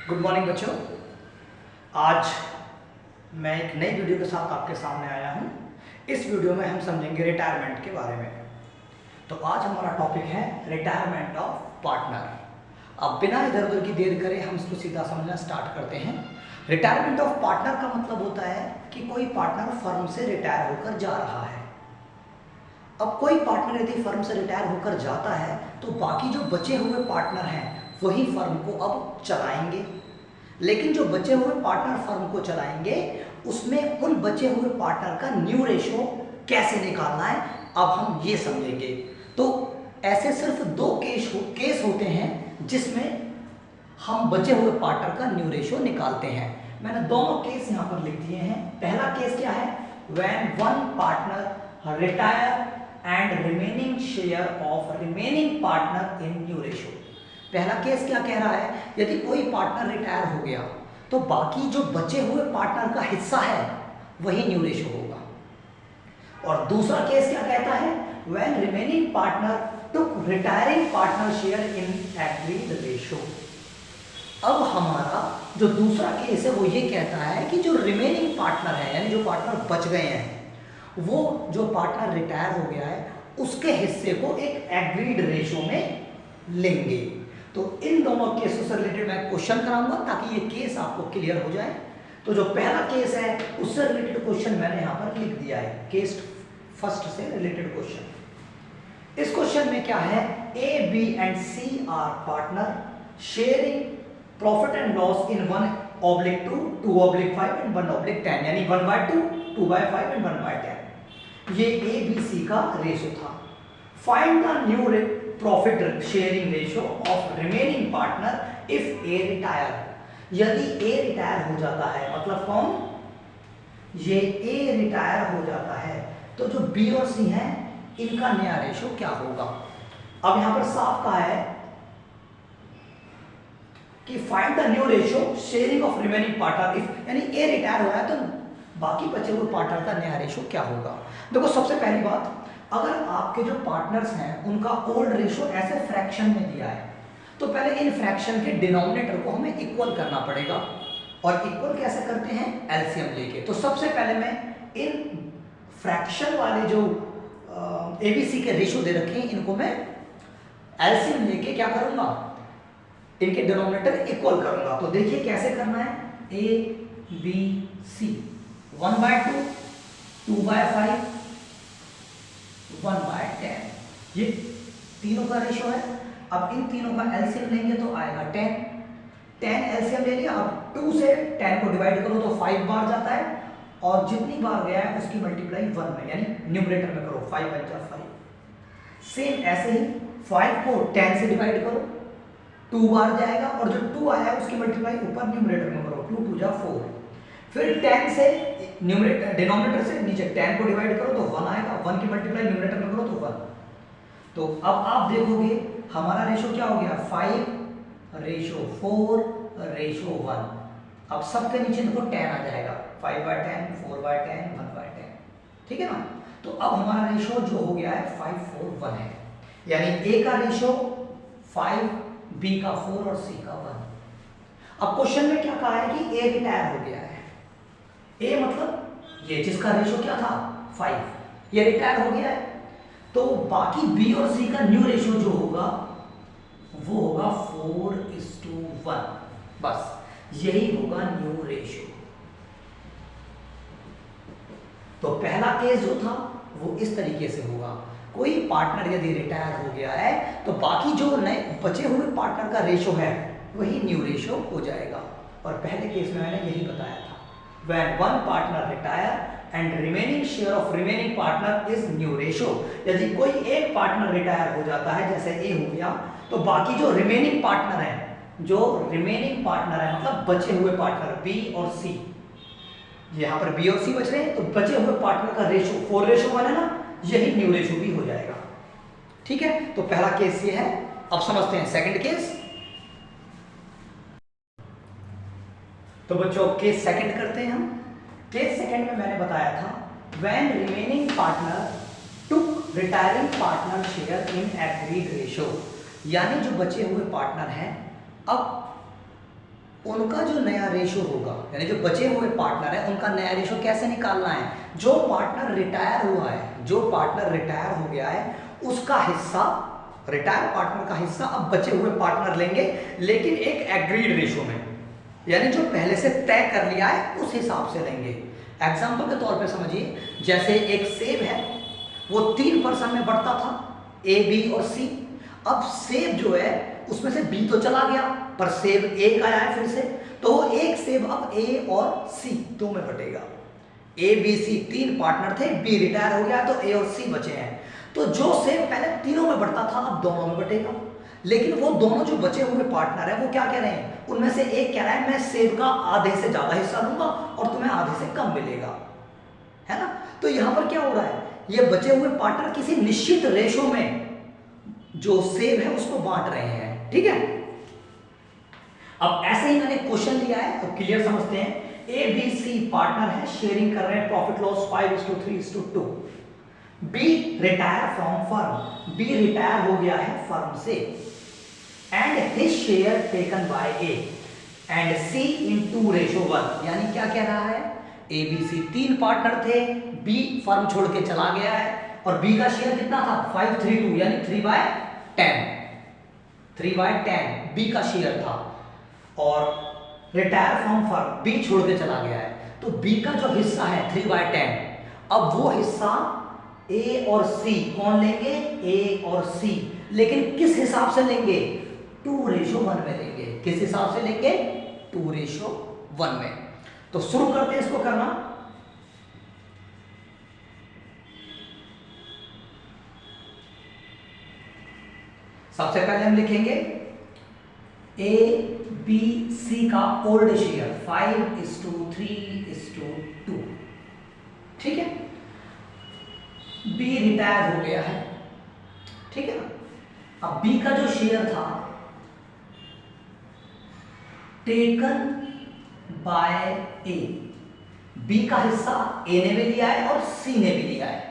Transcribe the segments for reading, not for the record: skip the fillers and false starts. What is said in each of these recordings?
Good morning बच्चों। आज मैं एक नई वीडियो के साथ आपके सामने आया हूँ। इस वीडियो में हम समझेंगे रिटायरमेंट के बारे में। तो आज हमारा टॉपिक है रिटायरमेंट ऑफ पार्टनर। अब बिना इधर उधर की देर करे हम इसको सीधा समझना स्टार्ट करते हैं। रिटायरमेंट ऑफ पार्टनर का मतलब होता है कि कोई पार्टनर फर्म से रिटायर होकर जा रहा है। अब कोई पार्टनर यदि फर्म से रिटायर होकर जाता है तो बाकी जो बचे हुए पार्टनर हैं वही फर्म को अब चलाएंगे। लेकिन जो बचे हुए पार्टनर फर्म को चलाएंगे उसमें उन बचे हुए पार्टनर का न्यू रेशो कैसे निकालना है अब हम ये समझेंगे। तो ऐसे सिर्फ दो केस होते हैं जिसमें हम बचे हुए पार्टनर का न्यू रेशो निकालते हैं। मैंने दोनों केस यहाँ पर लिख दिए हैं। पहला केस क्या है? When one partner retire and remaining share of remaining partner in new ratio. पहला केस क्या कह रहा है? यदि कोई पार्टनर रिटायर हो गया तो बाकी जो बचे हुए पार्टनर का हिस्सा है वही न्यू रेशो होगा। और दूसरा केस क्या कहता है? When remaining partner took retiring partner share in agreed ratio. अब हमारा जो दूसरा केस है वो ये कहता है कि जो रिमेनिंग पार्टनर है यानी जो पार्टनर बच गए हैं वो जो पार्टनर रिटायर हो गया है उसके हिस्से को एक एग्रीड रेशो में लेंगे। तो इन दोनों केसों से रिलेटेड मैं क्वेश्चन कराऊंगा ताकि ये केस आपको क्लियर हो जाए। तो जो पहला केस है उससे रिलेटेड क्वेश्चन मैंने यहाँ पर लिख दिया है। केस फर्स्ट से रिलेटेड क्वेश्चन। इस क्वेश्चन में क्या है? A B and C are partner sharing profit and loss in 1/2, 2/5 and 1/10 यानी 1/2, 2/5 एंड 1/10। ये ए बी सी का रेशो था। Find the new profit sharing ratio of remaining partner if A retire. यदि ए रिटायर हो जाता है मतलब कौन? ये ए रिटायर हो जाता है तो जो बी और सी हैं इनका नया रेशो क्या होगा? अब यहां पर साफ कहा है कि find the new ratio sharing of remaining partner if, यानी ए रिटायर हो रहा है तो बाकी बचे हुए पार्टनर का नया रेशो क्या होगा। देखो सबसे पहली बात, अगर आपके जो पार्टनर्स हैं उनका ओल्ड रेशो ऐसे फ्रैक्शन में दिया है तो पहले इन फ्रैक्शन के डिनोमिनेटर को हमें इक्वल करना पड़ेगा। और इक्वल कैसे करते हैं? एलसीएम लेके। तो सबसे पहले मैं इन फ्रैक्शन वाले जो एबीसी के रेशो दे रखे हैं इनको मैं एलसीएम लेके क्या करूंगा? इनके डिनोमिनेटर इक्वल करूंगा। तो देखिए कैसे करना है। ए बी सी 1/2, 2/5, 1/10 ये तीनों का रेशो है। अब इन तीनों का एलसीएम लेंगे तो आएगा 10 एलसीएम ले लिया। अब 2 से 10 को डिवाइड करो तो 5 बार जाता है और जितनी बार गया है उसकी मल्टीप्लाई 1 में यानी न्यूमरेटर में करो। 5 × 5। सेम ऐसे ही 5 को 10 से डिवाइड करो 2 बार जाएगा और जो 2 आया है उसकी मल्टीप्लाई ऊपर न्यूमरेटर में करो। 2 × 2 = 4। फिर 10 से न्यूमरेटर डिनोमिनेटर से नीचे 10 को डिवाइड करो तो 1 आएगा। 1 की मल्टीप्लाई न्यूमरेटर में करो तो 1। तो अब आप देखोगे हमारा रेशो क्या हो गया? 5:4:1। अब सबके नीचे देखो 10 आ जाएगा। 5/10, 4/10, 1/10। ठीक है ना? तो अब हमारा रेशो जो हो गया है 5:4:1 है। यानी ए का रेशो 5, बी का 4 और सी का 1। अब क्वेश्चन में क्या कहा है कि ए रिटायर हो गया है। ए मतलब ये जिसका रेशो क्या था 5, ये रिटायर हो गया है तो बाकी बी और सी का न्यू रेशो जो होगा वो होगा 4:1। बस यही होगा न्यू रेशो। तो पहला केस जो था वो इस तरीके से होगा। कोई पार्टनर यदि रिटायर हो गया है तो बाकी जो नए बचे हुए पार्टनर का रेशो है वही न्यू रेशो हो जाएगा। और पहले केस में मैंने यही बताया था। When one partner retire and remaining share of remaining partner is new ratio। यदि कोई एक पार्टनर रिटायर हो जाता है जैसे ए हो गया तो बाकी जो रिमेनिंग पार्टनर है मतलब बचे हुए पार्टनर बी और सी, यहाँ पर बी और सी बच रहे हैं तो बचे हुए पार्टनर का रेशो 4:1 है ना, यही न्यू रेशो भी हो जाएगा। ठीक है? तो पहला केस ये है। अब समझते हैं सेकंड केस। तो बच्चों केस सेकंड करते हैं हम। केस सेकंड में मैंने बताया था when remaining partner took retiring partner share in agreed ratio, यानी जो बचे हुए पार्टनर हैं अब उनका जो नया रेशो होगा, यानी जो बचे हुए पार्टनर है उनका नया रेशो कैसे निकालना है। जो पार्टनर रिटायर हुआ है, जो पार्टनर रिटायर हो गया है, उसका हिस्सा, रिटायर पार्टनर का हिस्सा अब बचे हुए पार्टनर लेंगे, लेकिन एक एग्रीड रेशो में, यानी जो पहले से तय कर लिया है उस हिसाब से लेंगे। एग्जाम्पल के तौर पे समझिए, जैसे एक सेब है, वो 3 पर्सन में बढ़ता था, ए, बी और सी। अब सेब जो है उसमें से बी तो चला गया, पर सेब एक आया है फिर से, तो वो एक सेब अब ए और सी दो में बटेगा। ए, बी, सी 3 पार्टनर थे, बी रिटायर हो गया तो ए और सी बचे हैं। तो जो सेब पहले तीनों में बढ़ता था अब दोनों में बटेगा। लेकिन वो दोनों जो बचे हुए पार्टनर है वो क्या कह रहे हैं, उनमें से एक कह रहा है मैं सेब का आधे से ज्यादा हिस्सा लूंगा और तुम्हें आधे से कम मिलेगा, है ना। तो यहां पर क्या हो रहा है, ये बचे हुए पार्टनर किसी निश्चित रेशो में जो सेब है उसको बांट रहे हैं, ठीक है। अब ऐसे ही मैंने क्वेश्चन लिया है, तो क्लियर समझते हैं। ए, बी, सी पार्टनर है, शेयरिंग कर रहे हैं profit loss 5:3:2। B retire from firm, B retire हो गया है फर्म से, and his share taken by A and C in 2:1। यानी क्या कह रहा है, ए, बी, सी 3 पार्टनर थे, बी फर्म छोड़ के चला गया है और बी का शेयर कितना था 5:3:2, यानी 3/10, 3/10 बी का शेयर था, और रिटायर फ्रॉम फर्म बी छोड़ के चला गया है। तो बी का जो हिस्सा है 3/10, अब वो हिस्सा ए और सी कौन लेंगे, ए और सी, लेकिन किस हिसाब से लेंगे, 2:1 में लेंगे। किस हिसाब से लेंगे, 2:1 में। तो शुरू करते हैं इसको करना। सबसे पहले हम लिखेंगे ए, बी, सी का ओल्ड शेयर 5:3:2, ठीक है। बी रिटायर हो गया है, ठीक है ना। अब बी का जो शेयर था टेकन बाय ए, बी का हिस्सा ए ने भी लिया है और सी ने भी लिया है।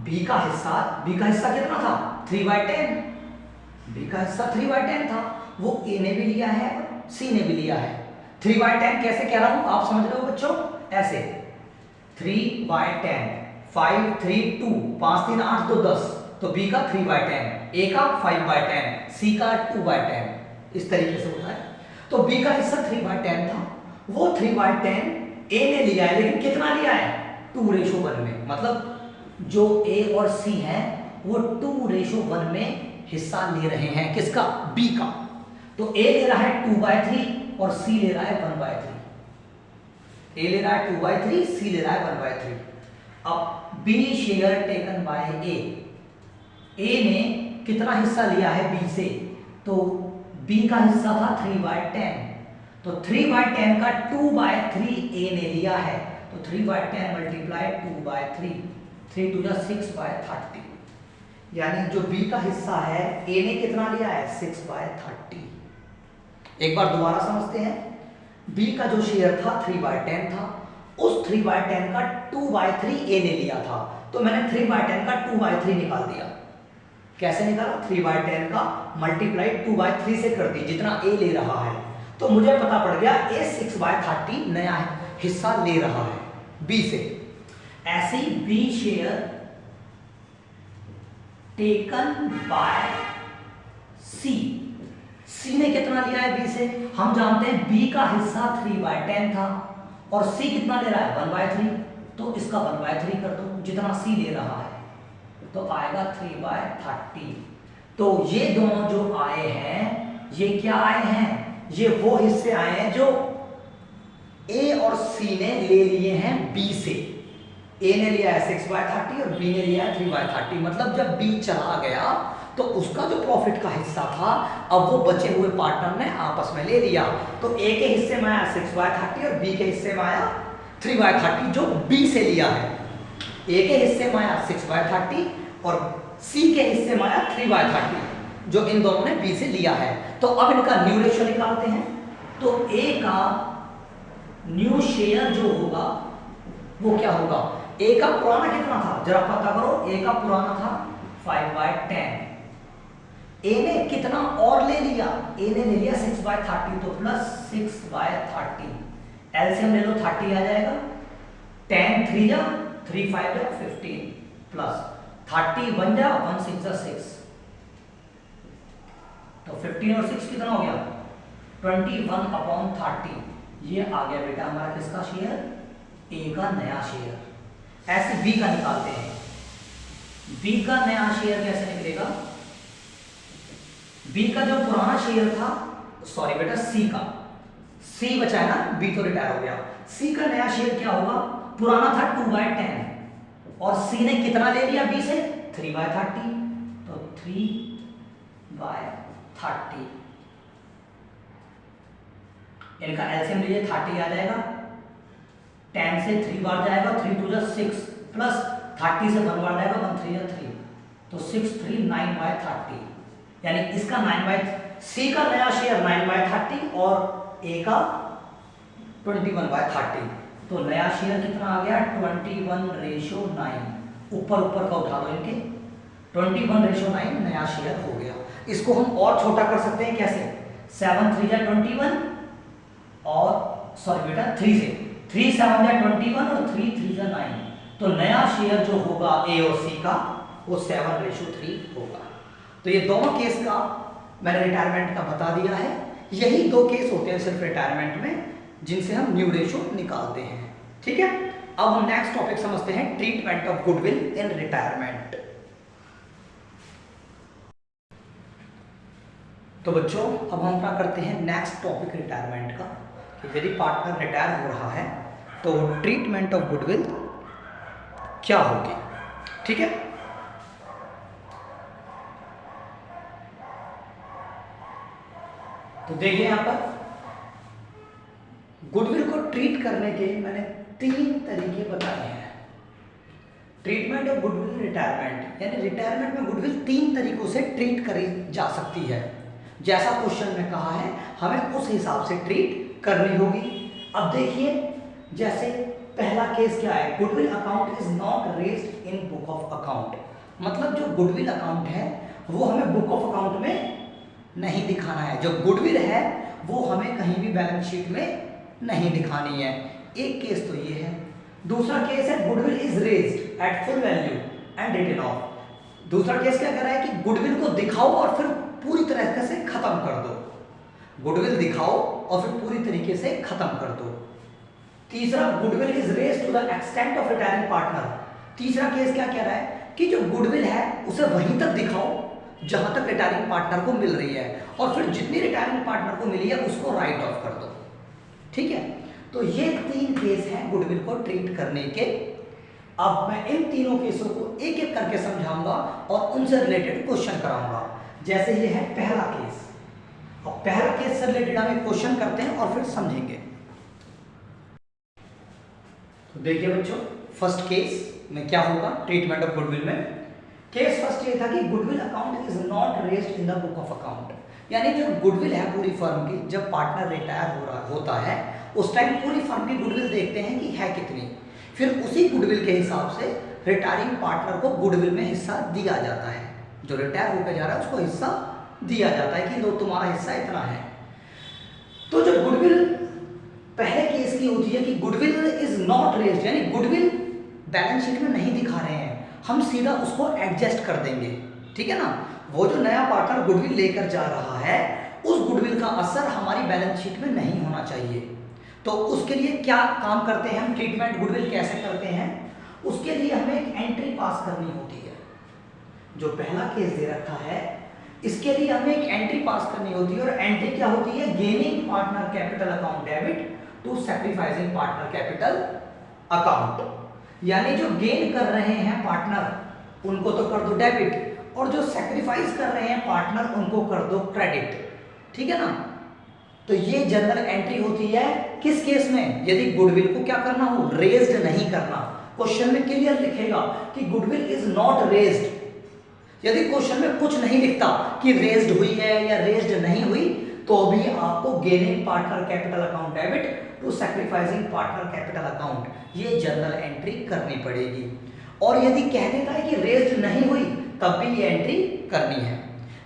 बी का हिस्सा कितना था 3/10, बी का हिस्सा 3/10 था, वो ए ने भी लिया है और सी ने भी लिया है। 3/10 कैसे कह रहा हूं आप समझ रहे हो बच्चों, ऐसे 3/10, 5, 3, 2, 5, 3, 8, 2, 10, तो बी का 3/10, ए का 5/10, सी का 2/10, इस तरीके से होता है। तो बी का हिस्सा 3/10 था, वो 3/10 ए ने लिया है, लेकिन कितना लिया है 2:1 में, मतलब जो ए और सी है वो 2:1 में हिस्सा ले रहे हैं, किसका, बी का। तो ए ले रहा है 2/3 और सी ले रहा है 1/3, ए ले रहा है 2/3, सी ले रहा है 1/3। अब बी शेयर टेकन बाय ए ने कितना हिस्सा लिया है बी से, तो बी का हिस्सा था 3/10, तो 3/10 का 2/3 ए ने लिया है, तो 3/10 मल्टीप्लाई 2/3, 3 2 6/30, यानी जो बी का हिस्सा है ए ने कितना लिया है 6/30। एक बार दोबारा समझते हैं, बी का जो शेयर था 3/10 था, उस 3/10 का 2/3 ए ने लिया था, तो मैंने 3/10 का 2/3 निकाल दिया। कैसे निकाला, 3/10 का मल्टीप्लाई 2/3 से कर दी, जितना ए ले रहा है, तो मुझे पता पड़ गया ए 6/30 नया हिस्सा ले रहा है बी से। ऐसे ही बी शेयर टेकन बाय सी, सी ने कितना लिया है बी से, हम जानते हैं बी का हिस्सा 3/10 था और सी कितना ले रहा है 1/3, तो इसका 1/3 कर दो, जितना सी ले रहा है, तो आएगा 3/30। तो ये दोनों जो आए हैं ये क्या आए हैं, ये वो हिस्से आए हैं जो ए और सी ने ले लिए हैं बी से। ए ने लिया है 6/30 और बी ने लिया है 3/30, मतलब जब बी चला गया तो उसका जो प्रॉफिट का हिस्सा था अब वो बचे हुए पार्टनर ने आपस में ले लिया, तो ए के हिस्से में आया 6/30 और बी के हिस्से में आया 3/30 जो बी से लिया है। ए के हिस्से में आया 6/30 और सी के हिस्से में आया 3/30 जो इन दोनों ने बी से लिया है। तो अब इनका न्यू रेशियो निकालते हैं, तो ए का न्यू शेयर जो होगा वो क्या होगा, ए का पुराना कितना था जरा पता करो, ए का पुराना था 5/10, ए ने कितना और ले लिया, ए ने ले लिया 6/30, तो प्लस 6/30, एलसीएम ले लो 30 आ जाएगा, 10 3 जा 3 5 जा 15 प्लस 30 1 जा 1 6 जा 6, तो 15 और 6 कितना हो गया 21/30। ये आ गया बेटा हमारा किसका शेयर, ए का नया शेयर। ऐसे बी का निकालते हैं, बी का नया शेयर कैसे निकलेगा, बी का जो पुराना शेयर था, सॉरी बेटा सी का, सी बचा है ना, बी तो रिटायर हो गया, सी का नया शेयर क्या होगा, पुराना था 2/10 और सी ने कितना ले लिया बी से 3/30, तो 3/30, इनका एलसीएम लीजिए 30 आ जाएगा, 10 से 3 बार जाएगा, 3 2 जा 6 प्लस 30 से 1 बार जाएगा, 1 3 जा 3, तो 6 3 9/30, यानी इसका 9 सी का नया शेयर 9/30 और ए का 21/30, तो नया शेयर कितना आ गया 21:9, ऊपर ऊपर का उठा दो इनके, 21:9 नया शेयर हो गया। इसको हम और छोटा कर सकते हैं कैसे, 7 3 जा 21 और सॉरी बेटा 3 से 3 7 जा 21 और 3 3 जा 9, तो नया शेयर जो होगा ए और सी का वो 7:3 होगा। तो ये दोनों केस का मैंने रिटायरमेंट का बता दिया है। यही 2 केस होते हैं सिर्फ रिटायरमेंट में जिनसे हम न्यू रेशो निकालते हैं। ठीक है, अब हम नेक्स्ट टॉपिक समझते हैं, treatment of goodwill in retirement. तो बच्चों अब हम क्या करते हैं नेक्स्ट टॉपिक रिटायरमेंट का, कि यदि पार्टनर रिटायर हो रहा है तो ट्रीटमेंट ऑफ गुडविल क्या होगी। ठीक है, तो देखिए यहां पर गुडविल को ट्रीट करने के मैंने 3 तरीके बताए हैं। ट्रीटमेंट ऑफ गुडविल रिटायरमेंट, यानी रिटायरमेंट में गुडविल 3 तरीकों से ट्रीट करी जा सकती है। जैसा क्वेश्चन में कहा है हमें उस हिसाब से ट्रीट करनी होगी। अब देखिए जैसे पहला केस क्या है, goodwill account is not raised in book of account, मतलब जो गुडविल अकाउंट है वो हमें बुक ऑफ अकाउंट में नहीं दिखाना है, जो गुडविल है वो हमें कहीं भी बैलेंस शीट में नहीं दिखानी है। एक केस तो ये है। दूसरा केस है goodwill is raised at full value and written off. दूसरा केस क्या कह रहा है कि गुडविल को दिखाओ और फिर पूरी तरह से खत्म कर दो, गुडविल दिखाओ और फिर पूरी तरीके से खत्म कर दो। तीसरा goodwill is raised to the extent of retiring partner. तीसरा केस क्या कह रहा है कि जो गुडविल है उसे वहीं तक दिखाओ जहां तक रिटायरिंग पार्टनर को मिल रही है और फिर जितनी रिटायरिंग पार्टनर को मिली है उसको राइट ऑफ कर दो। ठीक है, तो ये 3 केस हैं गुडविल को ट्रीट करने के। अब मैं इन तीनों केसों को एक एक करके समझाऊंगा और उनसे रिलेटेड क्वेश्चन कराऊंगा। जैसे ये है पहला केस, और पहला केस से रिलेटेड हम एक क्वेश्चन करते हैं और फिर समझेंगे। तो देखिए बच्चों फर्स्ट केस में क्या होगा ट्रीटमेंट ऑफ गुडविल में। केस फर्स्ट ये था कि goodwill account is not raised in the book of account, यानी जो गुडविल है पूरी फर्म की, जब पार्टनर रिटायर होता है उस टाइम पूरी फर्म की गुडविल देखते हैं कि है कितनी, फिर उसी गुडविल के हिसाब से रिटायरिंग पार्टनर को गुडविल में हिस्सा दिया जाता है। जो रिटायर होकर जा रहा है उसको हिस्सा दिया जाता है कि लो तुम्हारा हिस्सा इतना है। तो जो गुडविल पहले केस की होती है कि गुडविल इज नॉट रेज्ड, यानी गुडविल बैलेंस शीट में नहीं दिखा रहे हैं, हम सीधा उसको एडजस्ट कर देंगे। ठीक है ना, वो जो नया पार्टनर गुडविल लेकर जा रहा है उस गुडविल का असर हमारी बैलेंस शीट में नहीं होना चाहिए। तो उसके लिए क्या काम करते हैं हम, ट्रीटमेंट गुडविल कैसे करते हैं, उसके लिए हमें एक एंट्री पास करनी होती है। जो पहला केस दे रखा है इसके लिए हमें एक एंट्री पास करनी होती है, और एंट्री क्या होती है, gaining partner capital account debit to sacrificing partner capital account. यानी जो गेन कर रहे हैं पार्टनर उनको तो कर दो डेबिट, और जो सैक्रिफाइस कर रहे हैं पार्टनर उनको कर दो क्रेडिट। ठीक है ना, तो ये जनरल एंट्री होती है किस केस में, यदि गुडविल को क्या करना हो, रेज्ड नहीं करना। क्वेश्चन में क्लियर लिखेगा कि गुडविल इज नॉट रेज्ड। यदि क्वेश्चन में कुछ नहीं लिखता कि रेज्ड हुई है या रेज्ड नहीं हुई, तो भी आपको gaining partner capital account debit to sacrificing partner capital account, ये जनरल एंट्री करनी पड़ेगी। और यदि कह देता है कि रेज्ड नहीं हुई तब भी ये एंट्री करनी है।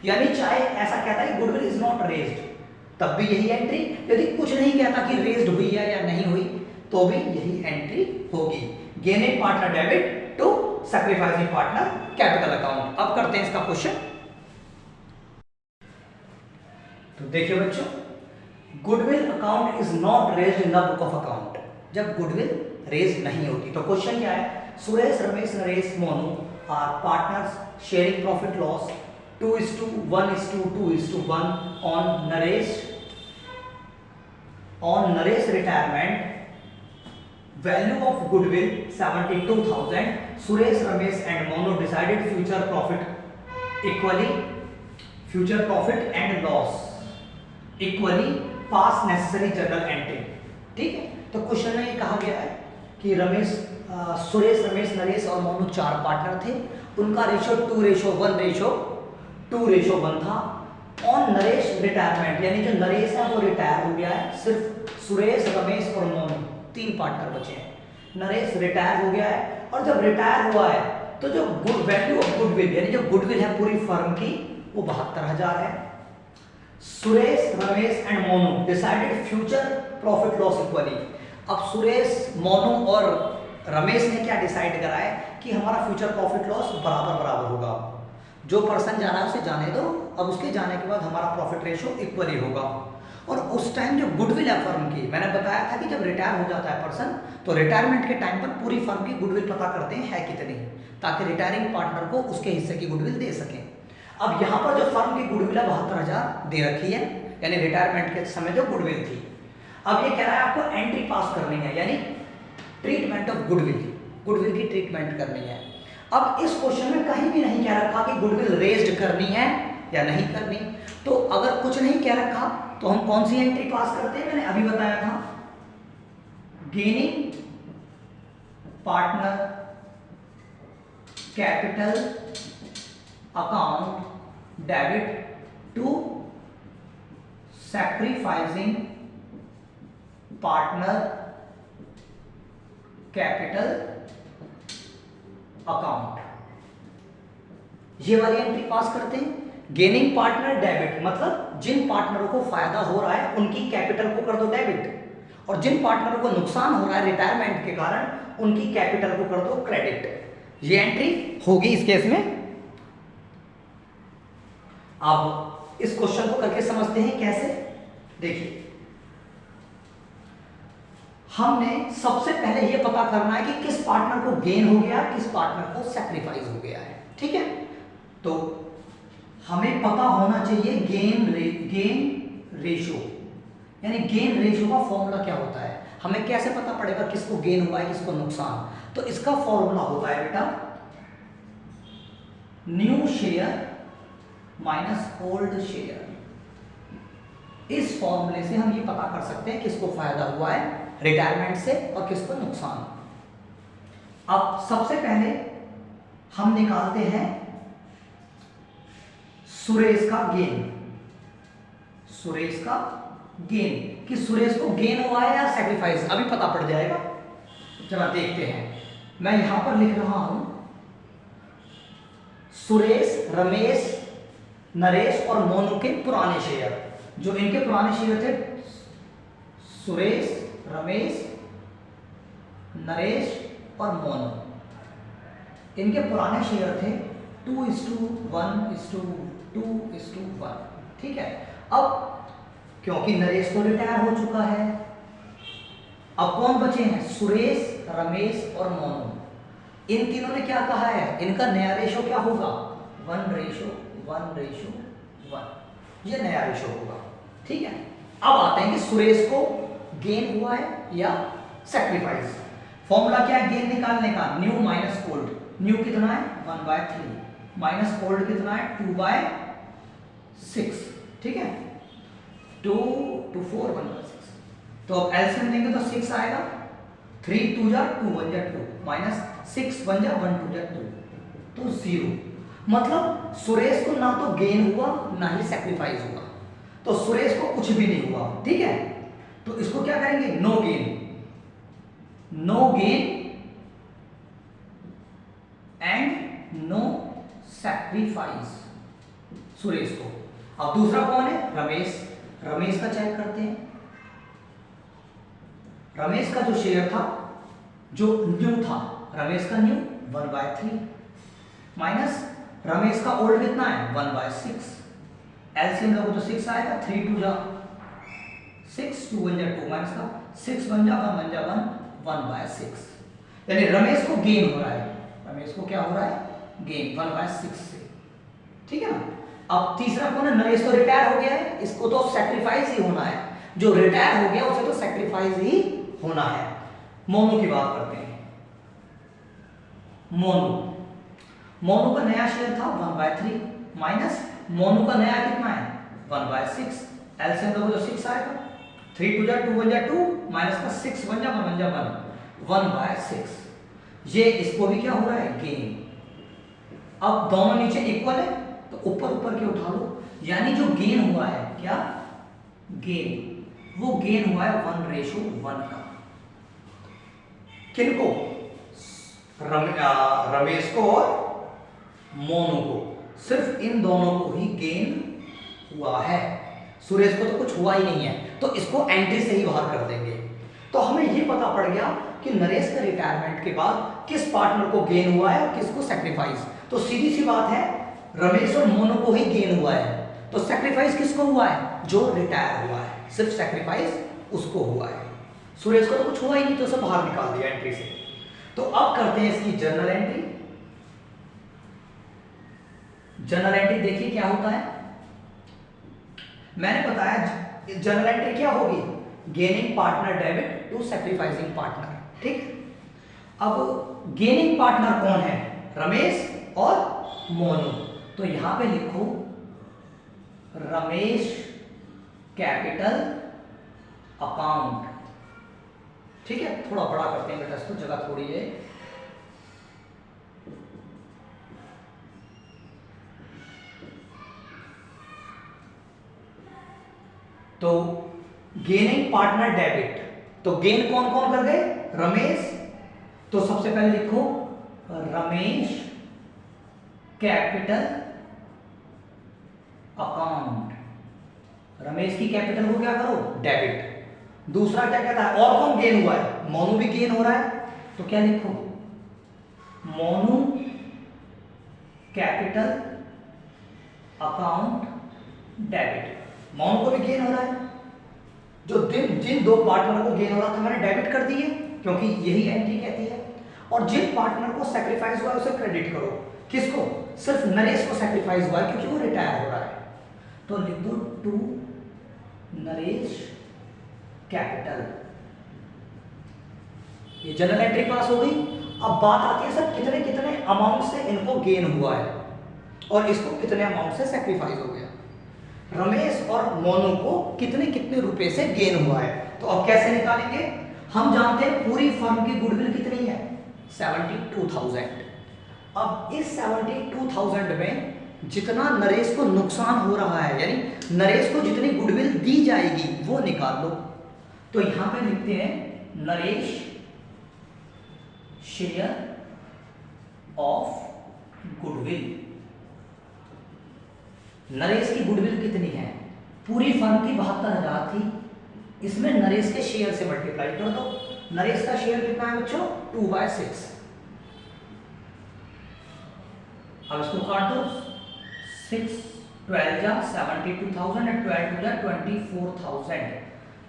यानी चाहे ऐसा कहता है गुडविल इज नॉट रेज्ड, तब भी यही एंट्री, यदि कुछ नहीं कहता कि रेज्ड हुई है या नहीं हुई तो भी यही एंट्री होगी। Gaining partner debit to sacrificing partner capital account. अब करते हैं इसका क्वेश्चन। तो देखिए बच्चों, goodwill account is not raised in the book of account. जब गुडविल रेज नहीं होती तो क्वेश्चन क्या है, Suresh Ramesh Naresh Monu are partners sharing profit loss 2:1:2:1 on Naresh retirement, value of goodwill 72,000. Suresh, Ramesh and Monu decided future profit equally, future profit and loss equally pass necessary journal entry। ठीक है, तो question में ये कहा गया है कि सुरेश, रमेश, नरेश और मोनू 4 पार्टनर थे, उनका रेशो 2:1:2:1 था। ऑन नरेश रिटायरमेंट, यानी जो नरेश है वो रिटायर हो गया है, सिर्फ सुरेश, रमेश और मोनू 3 पार्टनर बचे हैं। नरेश रिटायर हो गया है और जब रिटायर हुआ है तो जो वैल्यू ऑफ गुडविल, यानी जो गुडविल है पूरी फर्म की वो 72,000 है। Suresh, Ramesh and Monu decided future profit loss equally. अब सुरेश, मोनू और रमेश ने क्या डिसाइड करा है कि हमारा फ्यूचर प्रॉफिट लॉस बराबर होगा। जो पर्सन जाना है उसे जाने दो, अब उसके जाने के बाद हमारा प्रॉफिट रेशो इक्वली होगा। और उस टाइम जो गुडविल है फर्म की, मैंने बताया था कि जब रिटायर हो जाता है पर्सन तो रिटायरमेंट के टाइम पर पूरी फर्म की गुडविल पता करते हैं है कितनी, ताकि रिटायरिंग पार्टनर को उसके हिस्से की गुडविल दे सकें। अब यहाँ पर जो फर्म की गुडविल है 72,000 दे रखी है, यानी रिटायरमेंट के समय जो गुडविल थी। अब ये कह रहा है आपको एंट्री पास करनी है, यानी ट्रीटमेंट ऑफ गुडविल की ट्रीटमेंट करनी है। अब इस क्वेश्चन में कहीं भी नहीं कह रखा कि गुडविल रेज्ड करनी है या नहीं करनी, तो अगर कुछ नहीं कह रखा तो हम कौन सी एंट्री पास करते हैं, मैंने अभी बताया था, gaining partner capital account debit to sacrificing partner capital account, ये वाली एंट्री पास करते हैं। गेनिंग पार्टनर डेबिट मतलब जिन पार्टनरों को फायदा हो रहा है उनकी कैपिटल को कर दो डेबिट, और जिन पार्टनरों को नुकसान हो रहा है रिटायरमेंट के कारण उनकी कैपिटल को कर दो क्रेडिट। ये एंट्री होगी इस केस में। अब इस क्वेश्चन को करके समझते हैं कैसे। देखिए, हमने सबसे पहले यह पता करना है कि किस पार्टनर को गेन हो गया, किस पार्टनर को सैक्रिफाइस हो गया है। ठीक है, तो हमें पता होना चाहिए गेन रेशो, यानी गेन रेशो का फॉर्मूला क्या होता है, हमें कैसे पता पड़ेगा किसको गेन हुआ है किसको नुकसान। तो इसका फॉर्मूला होता है बेटा new share minus old share. इस फॉर्मूले से हम ये पता कर सकते हैं किसको फायदा हुआ है रिटायरमेंट से और किसको नुकसान। अब सबसे पहले हम निकालते हैं सुरेश का गेन, सुरेश का गेन कि सुरेश को गेन हुआ है या सैक्रिफाइस, अभी पता पड़ जाएगा। चलो देखते हैं, मैं यहां पर लिख रहा हूं सुरेश, रमेश, नरेश और मोनू के पुराने शेयर, जो इनके पुराने शेयर थे सुरेश, रमेश, नरेश और मोनू, इनके पुराने शेयर थे 2:1:2:1। ठीक है, अब क्योंकि नरेश तो रिटायर हो चुका है, अब कौन बचे हैं सुरेश, रमेश और मोनू। इन तीनों ने क्या कहा है, इनका नया रेशो क्या होगा 1:1:1, ये नया रेशो होगा। ठीक है, अब आते हैं कि सुरेश को गेन हुआ है या सैक्रिफाइस। फॉर्मूला क्या है गेन निकालने का, न्यू माइनस ओल्ड। न्यू कितना है 1/3 माइनस ओल्ड कितना है 2/6। ठीक है, 2 to 4 1/6। तो अब एलसीएम लेंगे तो 6 आएगा, 3 2 जा 2 1 जा 2 माइनस 6 1 जा 1 2 जा 2, तो 0। मतलब सुरेश को ना तो गेन हुआ ना ही सैक्रिफाइस हुआ, तो सुरेश को कुछ भी नहीं हुआ। ठीक है, तो इसको क्या करेंगे no gain and no sacrifice. Suresh को। अब दूसरा कौन है? रमेश। रमेश का चेक करते हैं। रमेश का जो शेयर था, जो न्यू था, रमेश का न्यू 1/3 माइनस रमेश का ओल्ड कितना है? 1/6। एलसीएम लोगों तो 6 आएगा, 3 2 जा 6, 2 1 जा 2 माइनस का 6 1 जा 1 1 जा 1, 1/6। यानी रमेश को गेन हो रहा है। रमेश को क्या हो रहा है? गेन 1/6 से। ठीक है ना। अब तीसरा कौन है? नरेश तो रिटायर हो गया है, इसको तो सैक्रिफाइस ही होना है। जो रिटायर हो गया उसे तो सैक्रिफाइस ही होना है। मोनू की बात करते हैं। मोनू का नया शेयर था 1/3 माइनस मोनू का नया कितना है? 1/6। एलसीएम लोगों तो 6 आएगा, 3 2 जा 2 1 जा 2 माइनस का 6 1 जा 1 1 जा 1, 1/6। ये इसको भी क्या हो रहा है? गेन। अब दोनों नीचे इक्वल है तो ऊपर ऊपर के उठा लो, यानी जो गेन हुआ है, क्या गेन, वो गेन हुआ है 1:1 का। किनको? रमेश को और मोनू को। सिर्फ इन दोनों को ही गेन हुआ है, सुरेश को तो कुछ हुआ ही नहीं है, तो इसको एंट्री से ही बाहर कर देंगे। तो हमें ये पता पड़ गया कि नरेश के रिटायरमेंट के बाद किस पार्टनर को गेन हुआ है और किसको सैक्रिफाइस। तो सीधी सी बात है, रमेश और मोनू को ही गेन हुआ है, तो सैक्रिफाइस किसको हुआ है? जो रिटायर हुआ है, सिर्फ सैक्रिफाइस उसको हुआ है। सुरेश को तो कुछ हुआ ही नहीं, तो उसे बाहर निकाल दिया एंट्री से। तो अब करते हैं इसकी जर्नल एंट्री। जर्नल एंट्री देखिए क्या होता है। मैंने बताया जर्नल एंट्री क्या होगी? Gaining partner debit to sacrificing partner. ठीक। अब गेनिंग पार्टनर कौन है? रमेश और मोनू। तो यहां पे लिखो रमेश कैपिटल अकाउंट। ठीक है, थोड़ा बड़ा करते हैं बेटा इसको, जगह थोड़ी है। तो गेनिंग पार्टनर डेबिट, तो गेन कौन कौन कर गए? रमेश। तो सबसे पहले लिखो रमेश कैपिटल अकाउंट। रमेश की कैपिटल को क्या करो? डेबिट। दूसरा क्या कहता है? और कौन गेन हुआ है? मोनू भी गेन हो रहा है, तो क्या लिखो? Monu capital account debit. Monu को भी गेन हो रहा है। जो जिन दो पार्टनर को गेन हो रहा था मैंने डेबिट कर दिए, क्योंकि यही एंट्री कहती है। और जिन पार्टनर को सैक्रिफाइस हुआ है उसे क्रेडिट करो। किसको? सिर्फ नरेश को सैक्रिफाइस हुआ है क्योंकि वो रिटायर हो रहा है, तो लिख दो टू नरेश कैपिटल। ये जनरल एंट्री पास हो गई। अब बात आती है सर कितने कितने अमाउंट से इनको गेन हुआ है और इसको कितने अमाउंट से सैक्रिफाइस हो गया। रमेश और मोनू को कितने कितने रुपए से गेन हुआ है, तो अब कैसे निकालेंगे? हम जानते हैं पूरी फर्म की गुडविल कितनी है? 72,000। अब इस 72,000 में जितना नरेश को नुकसान हो रहा है, यानी नरेश को जितनी गुडविल दी जाएगी वो निकाल लो। तो यहां पे लिखते हैं Naresh share of goodwill. Naresh की गुडविल कितनी है? पूरी फर्म की 72,000 थी, इसमें नरेश के शेयर से मल्टीप्लाई कर दो। नरेश का शेयर कितना है बच्चों? 2/6। अब इसको काट दो, 6 12 जा 72,000 और 12 2 जा 24,000,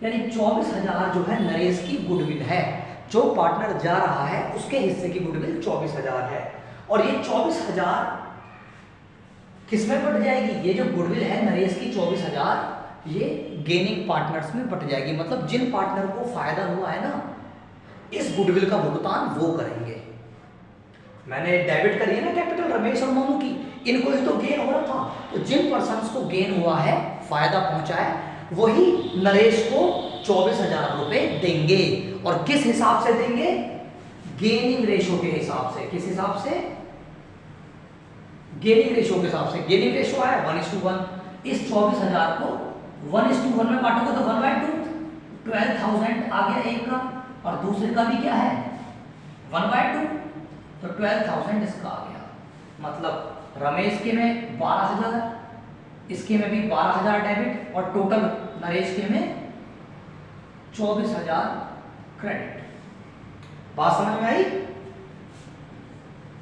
यानी 24,000 जो है नरेश की गुडविल है। जो पार्टनर जा रहा है उसके हिस्से की गुडविल 24,000 है। और ये 24,000 किसमें बट जाएगी? ये जो गुडविल है नरेश की 24,000 ये गेनिंग पार्टनर्स में बट जाएगी। मतलब जिन पार्टनर को फायदा हुआ है ना, इस गुडविल का भुगतान वो करेंगे। मैंने डेबिट करी है ना कैपिटल रमेश और मोनू की, इनको ही तो गेन हो रहा था। तो जिन पर्सन्स को गेन हुआ है, फायदा पहुंचा है, वही नरेश को 24,000 रुपए देंगे। और किस हिसाब से देंगे? गेनिंग रेशो के हिसाब से। किस हिसाब से? गेनिंग रेशो के हिसाब से। गेनिंग रेशो आया 1:1। इस 24,000 को 1:1 में बांटोगे तो 1/2, 12,000 आ गया एक का, और दूसरे का भी क्या है? 1/2, तो 12,000 इसका आ गया। मतलब रमेश के में 12,000, इसके में भी 12,000 डेबिट और टोटल नरेश के में 24,000 क्रेडिट। बात समझ में आई?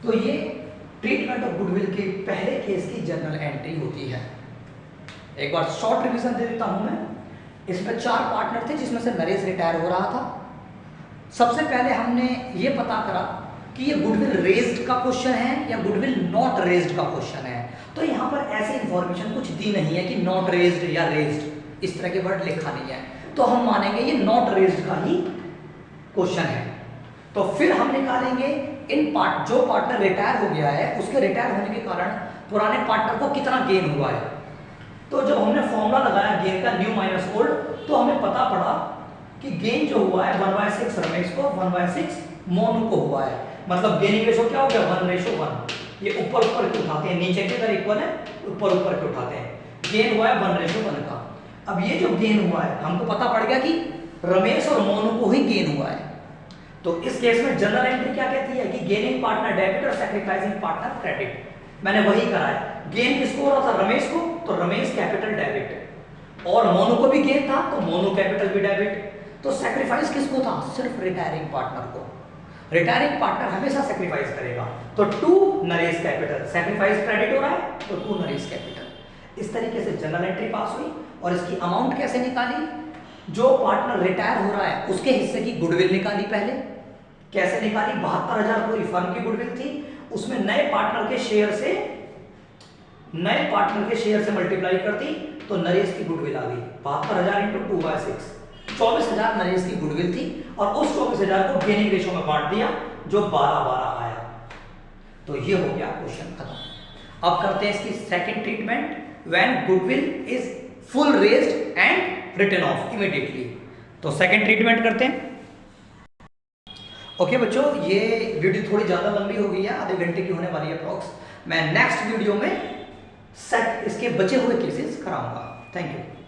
तो ये ट्रीटमेंट ऑफ गुडविल के पहले केस की जर्नल एंट्री होती है। एक बार शॉर्ट रिवीजन दे देता हूं मैं। इसमें 4 पार्टनर थे जिसमें से नरेश रिटायर हो रहा था। सबसे पहले हमने ये पता करा कि ये गुडविल रेज्ड का क्वेश्चन है या गुडविल नॉट रेज्ड का क्वेश्चन है। तो यहाँ पर ऐसी इंफॉर्मेशन कुछ दी नहीं है कि नॉट रेज्ड या रेज्ड, इस तरह के वर्ड लिखा नहीं है, तो हम मानेंगे ये नॉट रेज्ड का ही क्वेश्चन है। तो फिर हम निकालेंगे जो पार्टनर रिटायर हो गया है उसके रिटायर होने के कारण पुराने पार्टनर को कितना गेन हुआ है। तो जब हमने फॉर्मूला लगाया गेन का न्यू माइनस ओल्ड, तो हमें पता पड़ा कि गेन जो हुआ है 1/6 रमेश को, 1/6 मोनू को हुआ है। मतलब गेनिंग रेशो क्या हो गया 1:1। ये ऊपर ऊपर के उठाते हैं, नीचे के अगर इक्वल है ऊपर ऊपर के उठाते हैं। गेन हुआ है 1:1 का। अब ये जो गेन हुआ है हमको पता पड़ गया कि रमेश और मोनू को ही गेन हुआ है। तो इस केस में जनरल एंट्री क्या कहती है कि गेनिंग पार्टनर डेबिट और सैक्रिफाइसिंग पार्टनर क्रेडिट। मैंने वही करा है। गेन किसको हो रहा था? रमेश को, तो रमेश कैपिटल डेबिट, और मोनू को भी गेन था तो मोनू कैपिटल भी डेबिट। तो सैक्रिफाइस किसको था? सिर्फ रिटायरिंग पार्टनर को। रिटायरिंग पार्टनर हमेशा सैक्रिफाइस करेगा। तो 2 नरेश कैपिटल, सैक्रिफाइस क्रेडिट हो रहा है तो 2 नरेश कैपिटल। इस तरीके से जनरल एंट्री पास हुई। और इसकी अमाउंट कैसे निकाली? जो पार्टनर रिटायर हो रहा है उसके हिस्से की गुडविल निकाली। पहले कैसे निकाली? 72,000 पूरी फर्म की गुडविल थी, उसमें नए पार्टनर के शेयर से मल्टीप्लाई कर दी तो नरेश की गुडविल आ गई 72,000 इंटू 2/6, 24,000 नरेश की गुडविल थी। और उस 24,000 को गेनिंग रेशो में बांट दिया जो 12/12 आया। तो ये हो गया क्वेश्चन खत्म। अब करते हैं इसकी second treatment, when goodwill is full raised and written off immediately. तो सेकंड ट्रीटमेंट करते हैं। ओके बच्चों, ये वीडियो थोड़ी ज़्यादा लंबी हो गई है, आधे घंटे की होने वाली है अप्रॉक्स। मैं नेक्स्ट वीडियो में इसके बचे हुए केसेस कराऊंगा। Thank you.